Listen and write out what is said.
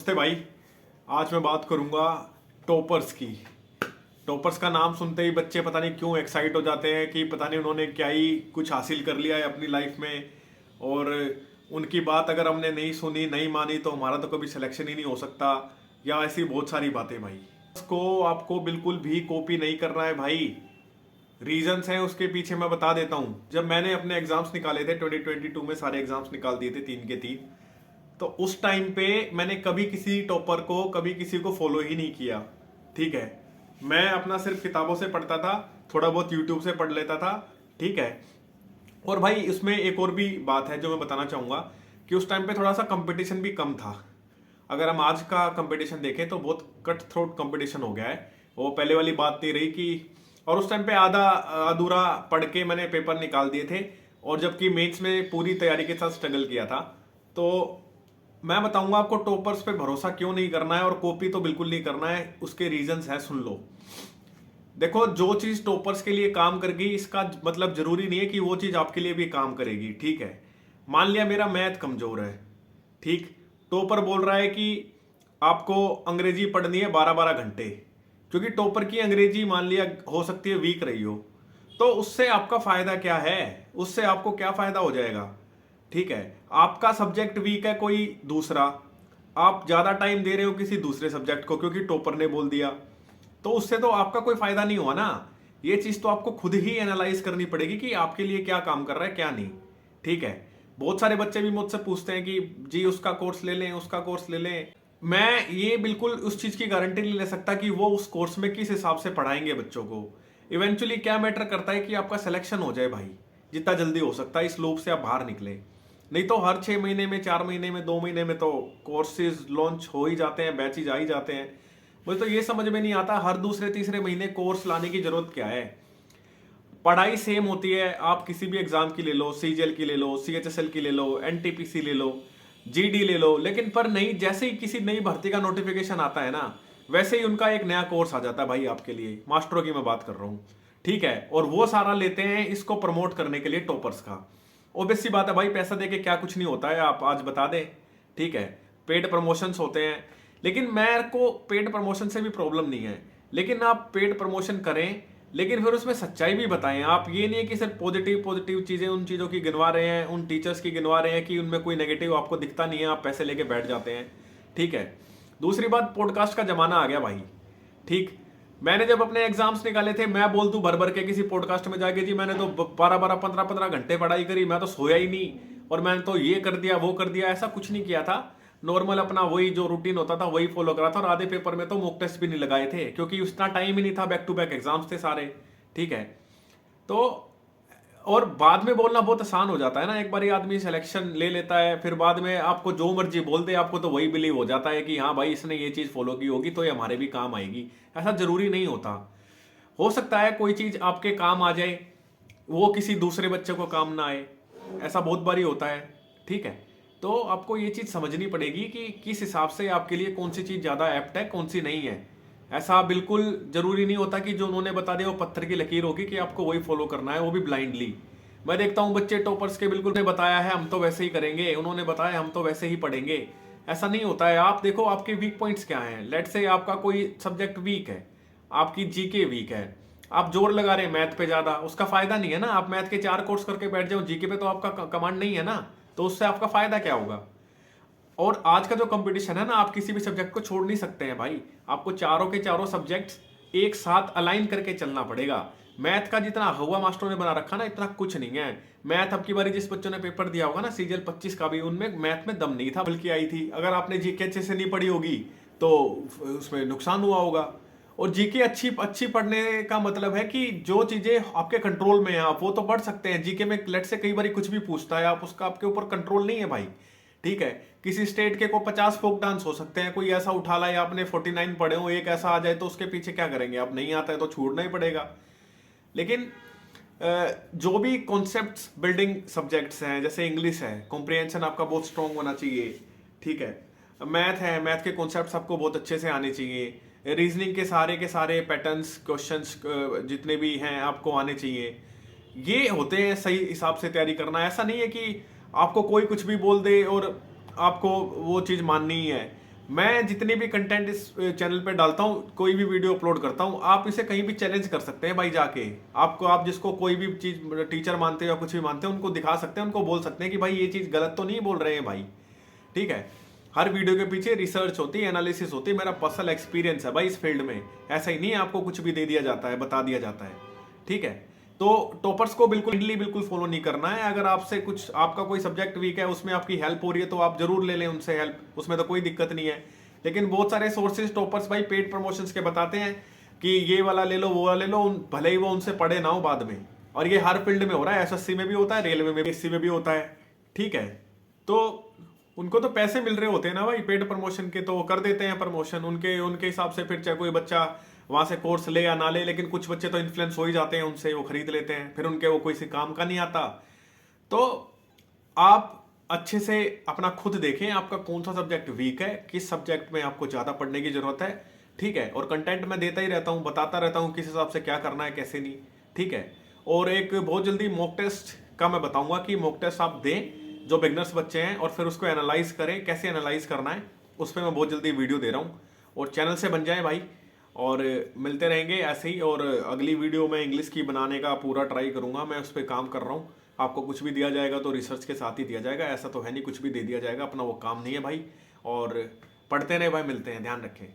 नमस्ते भाई। आज मैं बात करूंगा टॉपर्स की। टॉपर्स का नाम सुनते ही बच्चे पता नहीं क्यों एक्साइट हो जाते हैं कि पता नहीं उन्होंने क्या ही कुछ हासिल कर लिया है अपनी लाइफ में। और उनकी बात अगर हमने नहीं सुनी नहीं मानी तो हमारा तो कभी सिलेक्शन ही नहीं हो सकता, या ऐसी बहुत सारी बातें भाई। उसको आपको बिल्कुल भी कॉपी नहीं करना है भाई। रीजंस हैं उसके पीछे, मैं बता देता हूँ। जब मैंने अपने एग्जाम्स निकाले थे 2022 में, सारे एग्जाम्स निकाल दिए थे 3 के 3, तो उस टाइम पे मैंने कभी किसी टॉपर को, कभी किसी को फॉलो ही नहीं किया। ठीक है, मैं अपना सिर्फ किताबों से पढ़ता था, थोड़ा बहुत यूट्यूब से पढ़ लेता था। ठीक है। और भाई इसमें एक और भी बात है जो मैं बताना चाहूंगा कि उस टाइम पे थोड़ा सा कंपटीशन भी कम था। अगर हम आज का कंपटीशन देखें तो बहुत कट थ्रोट कंपटीशन हो गया है। वो पहले वाली बात नहीं रही कि, और उस टाइम पे आधा अधूरा पढ़ के मैंने पेपर निकाल दिए थे, और जबकि मेंस में पूरी तैयारी के साथ स्ट्रगल किया था। तो मैं बताऊंगा आपको टॉपर्स पे भरोसा क्यों नहीं करना है, और कॉपी तो बिल्कुल नहीं करना है। उसके रीजंस है, सुन लो। देखो, जो चीज टॉपर्स के लिए काम करेगी इसका मतलब जरूरी नहीं है कि वो चीज आपके लिए भी काम करेगी। ठीक है। मान लिया मेरा मैथ कमजोर है, ठीक, टॉपर बोल रहा है कि आपको अंग्रेजी पढ़नी है 12-12 घंटे, क्योंकि टॉपर की अंग्रेजी मान लिया हो सकती है वीक रही हो। तो उससे आपका फायदा क्या है? उससे आपको क्या फायदा हो जाएगा? ठीक है, आपका सब्जेक्ट वीक है कोई दूसरा, आप ज्यादा टाइम दे रहे हो किसी दूसरे सब्जेक्ट को क्योंकि टॉपर ने बोल दिया, तो उससे तो आपका कोई फायदा नहीं हुआ ना। ये चीज तो आपको खुद ही एनालाइज करनी पड़ेगी कि आपके लिए क्या काम कर रहा है क्या नहीं। ठीक है। बहुत सारे बच्चे भी मुझसे पूछते हैं कि जी उसका कोर्स ले लें, उसका कोर्स ले लें। मैं ये बिल्कुल उस चीज की गारंटी नहीं ले सकता कि वो उस कोर्स में किस हिसाब से पढ़ाएंगे बच्चों को। इवेंचुअली क्या मैटर करता है कि आपका सिलेक्शन हो जाए भाई, जितना जल्दी हो सकता है इस लूप से आप बाहर निकले। नहीं तो हर 6 महीने में, 4 महीने में, 2 महीने में तो कोर्सेज लॉन्च हो ही जाते हैं, बैचेज आ ही जाते हैं। मुझे तो ये समझ में नहीं आता हर दूसरे तीसरे महीने कोर्स लाने की जरूरत क्या है। पढ़ाई सेम होती है, आप किसी भी एग्जाम की ले लो, सीजीएल की ले लो, सीएचएसएल की ले लो, एनटीपीसी ले लो, जीडी ले लो, लेकिन पर नहीं, जैसे ही किसी नई भर्ती का नोटिफिकेशन आता है ना, वैसे ही उनका एक नया कोर्स आ जाता है भाई आपके लिए। मास्टरों की मैं बात कर रहा हूँ। ठीक है। और वो सारा लेते हैं इसको प्रमोट करने के लिए टॉपर्स का। ओबियस सी बात है भाई, पैसा देके क्या कुछ नहीं होता है, आप आज बता दें। ठीक है। पेड प्रमोशंस होते हैं, लेकिन मेरे को पेड प्रमोशन से भी प्रॉब्लम नहीं है, लेकिन आप पेड प्रमोशन करें लेकिन फिर उसमें सच्चाई भी बताएं। आप ये नहीं है कि सिर्फ पॉजिटिव पॉजिटिव चीजें उन चीजों की गिनवा रहे हैं, उन टीचर्स की गिनवा रहे हैं कि उनमें कोई नेगेटिव आपको दिखता नहीं है, आप पैसे लेके बैठ जाते हैं। ठीक है। दूसरी बात, पॉडकास्ट का जमाना आ गया भाई। ठीक। मैंने जब अपने एग्जाम्स निकाले थे, मैं बोल दूं भर भर के किसी पॉडकास्ट में जाके जी मैंने तो 12-12, 15-15 घंटे पढ़ाई करी, मैं तो सोया ही नहीं, और मैंने तो ये कर दिया वो कर दिया, ऐसा कुछ नहीं किया था। नॉर्मल अपना वही जो रूटीन होता था वही फॉलो करा था, और आधे पेपर में तो मॉक टेस्ट भी नहीं लगाए थे क्योंकि उतना टाइम ही नहीं था, बैक टू बैक एग्जाम्स थे सारे। ठीक है। तो और बाद में बोलना बहुत आसान हो जाता है ना, एक बार आदमी सिलेक्शन ले लेता है, फिर बाद में आपको जो मर्जी बोल दे आपको तो वही बिलीव हो जाता है कि हाँ भाई इसने ये चीज फॉलो की होगी तो ये हमारे भी काम आएगी। ऐसा जरूरी नहीं होता। हो सकता है कोई चीज आपके काम आ जाए, वो किसी दूसरे बच्चे को काम ना आए, ऐसा बहुत बारी होता है। ठीक है। तो आपको ये चीज समझनी पड़ेगी कि किस हिसाब से आपके लिए कौन सी चीज ज्यादा एप्ट है, कौन सी नहीं है। ऐसा बिल्कुल जरूरी नहीं होता कि जो उन्होंने बता दिया वो पत्थर की लकीर होगी कि आपको वही फॉलो करना है, वो भी ब्लाइंडली। मैं देखता हूं बच्चे टॉपर्स के बिल्कुल ने बताया है हम तो वैसे ही करेंगे, उन्होंने बताया हम तो वैसे ही पढ़ेंगे। ऐसा नहीं होता है। आप देखो आपके वीक पॉइंट्स क्या हैं। लेट से आपका कोई सब्जेक्ट वीक है, आपकी जीके वीक है, आप जोर लगा रहे हैं मैथ पे ज्यादा, उसका फायदा नहीं है ना। आप मैथ के 4 कोर्स करके बैठ जाओ, जीके पे तो आपका कमांड नहीं है ना, तो उससे आपका फायदा क्या होगा? और आज का जो कंपटीशन है ना, आप किसी भी सब्जेक्ट को छोड़ नहीं सकते हैं भाई। आपको चारों के चारों सब्जेक्ट्स एक साथ अलाइन करके चलना पड़ेगा। मैथ का जितना हुआ मास्टरों ने बना रखा ना, इतना कुछ नहीं है। मैथ अब की बारी जिस बच्चों ने पेपर दिया होगा ना सीजीएल 25 का भी, उनमें मैथ में दम नहीं था, बल्कि आई थी। अगर आपने जीके अच्छे से नहीं पढ़ी होगी तो उसमें नुकसान हुआ होगा। और जीके अच्छी अच्छी पढ़ने का मतलब है कि जो चीजें आपके कंट्रोल में है आप वो तो पढ़ सकते हैं। जीके में लेट से कई बार कुछ भी पूछता है, आप उसका आपके ऊपर कंट्रोल नहीं है भाई। ठीक है। किसी स्टेट के को 50 फोक डांस हो सकते हैं, कोई ऐसा उठा लाए, आपने 49 पढ़े हो, एक ऐसा आ जाए तो उसके पीछे क्या करेंगे आप? नहीं आता है तो छोड़ना ही पड़ेगा। लेकिन जो भी कॉन्सेप्ट्स बिल्डिंग सब्जेक्ट्स हैं, जैसे इंग्लिश है, कॉम्प्रिहेंशन आपका बहुत स्ट्रांग होना चाहिए। ठीक है। मैथ है, मैथ के कॉन्सेप्ट्स आपको बहुत अच्छे से आने चाहिए। रीजनिंग के सारे पैटर्न्स, क्वेश्चंस जितने भी हैं आपको आने चाहिए। ये होते हैं सही हिसाब से तैयारी करना। ऐसा नहीं है कि आपको कोई कुछ भी बोल दे और आपको वो चीज माननी ही है। मैं जितनी भी कंटेंट इस चैनल पे डालता हूँ, कोई भी वीडियो अपलोड करता हूँ, आप इसे कहीं भी चैलेंज कर सकते हैं भाई जाके। आपको, आप जिसको कोई भी चीज टीचर मानते हो या कुछ भी मानते हैं, उनको दिखा सकते हैं, उनको बोल सकते हैं कि भाई ये चीज गलत तो नहीं बोल रहे हैं भाई। ठीक है। हर वीडियो के पीछे रिसर्च होती है, एनालिसिस होती है, मेरा पर्सनल एक्सपीरियंस है भाई इस फील्ड में। ऐसा ही नहीं है आपको कुछ भी दे दिया जाता है, बता दिया जाता है। ठीक है। तो टॉपर्स को बिल्कुल फॉलो नहीं करना है। अगर आपसे कुछ, आपका कोई सब्जेक्ट वीक है, उसमें आपकी हेल्प हो रही है, तो आप जरूर ले लें उनसे हेल्प, उसमें तो कोई दिक्कत नहीं है। लेकिन बहुत सारे सोर्सेज टॉपर्स भाई पेड प्रमोशंस के बताते हैं कि ये वाला ले लो, वो वाला ले लो, भले ही वो उनसे पढ़े ना हो बाद में। और ये हर फील्ड में हो रहा है, एसएससी में भी होता है, रेलवे में भी, एससी में भी होता है। ठीक है। तो उनको तो पैसे मिल रहे होते हैं ना भाई पेड प्रमोशन के, तो वो कर देते हैं प्रमोशन उनके उनके हिसाब से। फिर चाहे कोई बच्चा वहां से कोर्स ले या ना ले, लेकिन कुछ बच्चे तो इन्फ्लुएंस हो ही जाते हैं उनसे, वो खरीद लेते हैं, फिर उनके वो कोई से काम का नहीं आता। तो आप अच्छे से अपना खुद देखें, आपका कौन सा सब्जेक्ट वीक है, किस सब्जेक्ट में आपको ज्यादा पढ़ने की जरूरत है। ठीक है। और कंटेंट मैं देता ही रहता हूं, बताता रहता हूं किस हिसाब से क्या करना है, कैसे नहीं। ठीक है। और एक बहुत जल्दी मॉक टेस्ट का मैं बताऊंगा कि मॉक टेस्ट आप दें जो बिगनर्स बच्चे हैं, और फिर उसको एनालाइज करें, कैसे एनालाइज करना है, उस पर मैं बहुत जल्दी वीडियो दे रहा हूँ। और चैनल से बन जाए भाई, और मिलते रहेंगे ऐसे ही। और अगली वीडियो में इंग्लिश की बनाने का पूरा ट्राई करूंगा, मैं उस पर काम कर रहा हूँ। आपको कुछ भी दिया जाएगा तो रिसर्च के साथ ही दिया जाएगा, ऐसा तो है नहीं कुछ भी दे दिया जाएगा, अपना वो काम नहीं है भाई। और पढ़ते रहे भाई, मिलते हैं, ध्यान रखें।